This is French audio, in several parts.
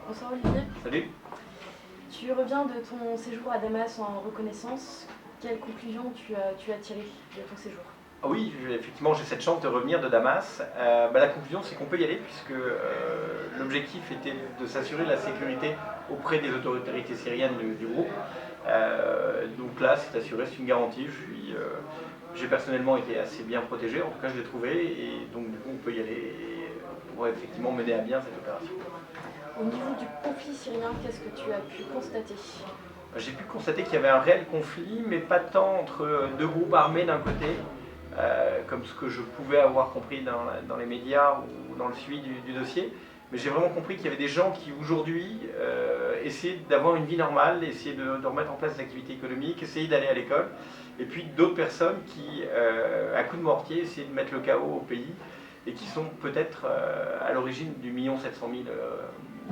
Bonsoir Olivier. Salut. Tu reviens de ton séjour à Damas en reconnaissance. Quelle conclusion tu as tirée de ton séjour? Ah oui, effectivement, j'ai cette chance de revenir de Damas. La conclusion, c'est qu'on peut y aller puisque l'objectif était de s'assurer la sécurité auprès des autorités syriennes du groupe. Donc là, c'est assuré, c'est une garantie. J'ai personnellement été assez bien protégé, en tout cas je l'ai trouvé, et donc du coup on peut y aller et on pourra effectivement mener à bien cette opération. Au niveau du conflit syrien, qu'est-ce que tu as pu constater? J'ai pu constater qu'il y avait un réel conflit, mais pas tant entre deux groupes armés d'un côté, comme ce que je pouvais avoir compris dans les médias ou dans le suivi du dossier. Mais j'ai vraiment compris qu'il y avait des gens qui aujourd'hui essayaient d'avoir une vie normale, essayaient de remettre en place des activités économiques, essayaient d'aller à l'école. Et puis d'autres personnes qui, à coups de mortier, essayaient de mettre le chaos au pays et qui sont peut-être à l'origine du 1,7 million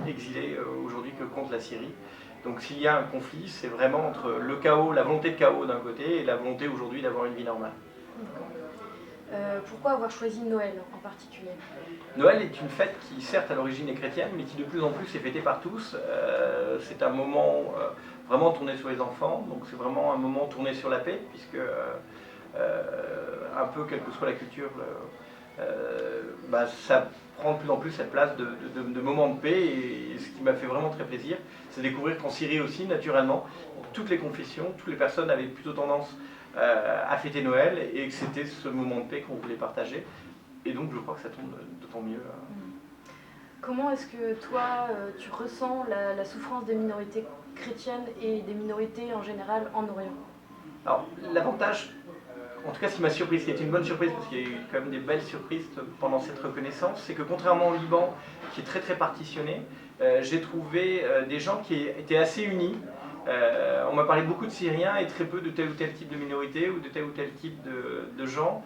exilés aujourd'hui que compte la Syrie. Donc s'il y a un conflit, c'est vraiment entre le chaos, la volonté de chaos d'un côté et la volonté aujourd'hui d'avoir une vie normale. Pourquoi avoir choisi Noël en particulier? Noël est une fête qui certes à l'origine est chrétienne, mais qui de plus en plus est fêtée par tous. C'est un moment vraiment tourné sur les enfants, donc c'est vraiment un moment tourné sur la paix, puisque un peu quelle que soit la culture, ça prend de plus en plus cette place de moment de paix, et ce qui m'a fait vraiment très plaisir, c'est de découvrir qu'en Syrie aussi, naturellement, toutes les confessions, toutes les personnes avaient plutôt tendance à fêter Noël, et que c'était ce moment de paix qu'on voulait partager. Et donc je crois que ça tombe d'autant mieux. Comment est-ce que toi, tu ressens la souffrance des minorités chrétiennes et des minorités en général en Orient? Alors l'avantage, en tout cas ce qui m'a surpris, ce qui a été une bonne surprise, parce qu'il y a eu quand même des belles surprises pendant cette reconnaissance, c'est que contrairement au Liban, qui est très très partitionné, j'ai trouvé des gens qui étaient assez unis. On m'a parlé beaucoup de Syriens et très peu de tel ou tel type de minorité ou de tel ou tel type de gens.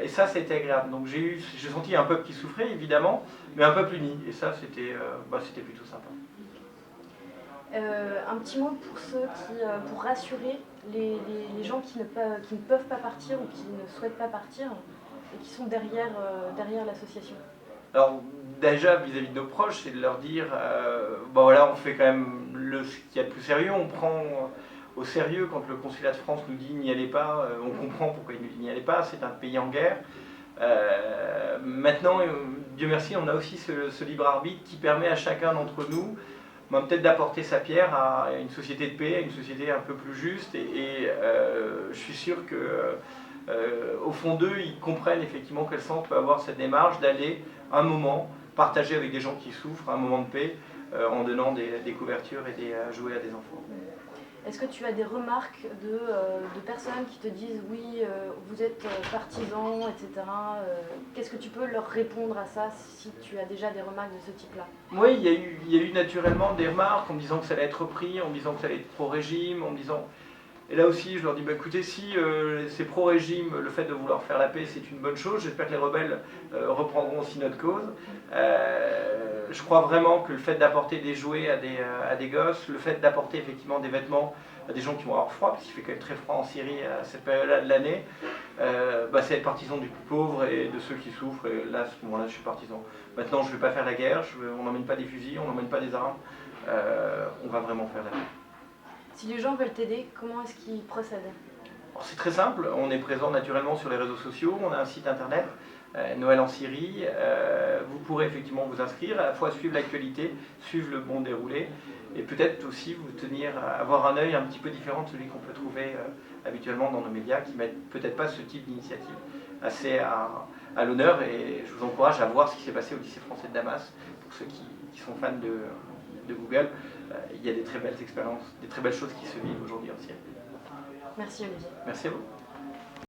Et ça a été agréable. Donc j'ai senti un peuple qui souffrait évidemment, mais un peuple uni. Et ça c'était plutôt sympa. Un petit mot pour ceux pour rassurer les gens qui ne peuvent pas partir ou qui ne souhaitent pas partir et qui sont derrière l'association. Alors déjà vis-à-vis de nos proches, c'est de leur dire, voilà, on fait quand même ce qu'il y a de plus sérieux, on prend au sérieux quand le consulat de France nous dit n'y allez pas, on comprend pourquoi il nous dit n'y allez pas, c'est un pays en guerre. Maintenant, Dieu merci, on a aussi ce libre arbitre qui permet à chacun d'entre nous peut-être d'apporter sa pierre à une société de paix, à une société un peu plus juste, et je suis sûr que au fond d'eux, ils comprennent effectivement quel sens peut avoir cette démarche d'aller un moment partager avec des gens qui souffrent, un moment de paix, en donnant des couvertures et des jouets à des enfants. Est-ce que tu as des remarques de personnes qui te disent oui, vous êtes partisans, etc. Qu'est-ce que tu peux leur répondre à ça si tu as déjà des remarques de ce type-là? Oui, il y a eu naturellement des remarques en me disant que ça allait être repris, en me disant que ça allait être pro-régime, en me disant... Et là aussi, je leur dis, écoutez, si c'est pro-régime, le fait de vouloir faire la paix, c'est une bonne chose. J'espère que les rebelles reprendront aussi notre cause. Je crois vraiment que le fait d'apporter des jouets à des gosses, le fait d'apporter effectivement des vêtements à des gens qui vont avoir froid, parce qu'il fait quand même très froid en Syrie à cette période-là de l'année, c'est être partisan du plus pauvre et de ceux qui souffrent. Et là, à ce moment-là, je suis partisan. Maintenant, je ne vais pas faire la guerre, on n'emmène pas des fusils, on n'emmène pas des armes. On va vraiment faire la paix. Si les gens veulent t'aider, comment est-ce qu'ils procèdent? C'est très simple, on est présent naturellement sur les réseaux sociaux, on a un site internet, Noël en Syrie, vous pourrez effectivement vous inscrire, à la fois suivre l'actualité, suivre le bon déroulé, et peut-être aussi vous avoir un œil un petit peu différent de celui qu'on peut trouver habituellement dans nos médias, qui mettent peut-être pas ce type d'initiative assez à l'honneur, et je vous encourage à voir ce qui s'est passé au lycée français de Damas, pour ceux qui sont fans de Google. Il y a des très belles expériences, des très belles choses qui se vivent aujourd'hui en Syrie. Merci Olivier. Merci à vous.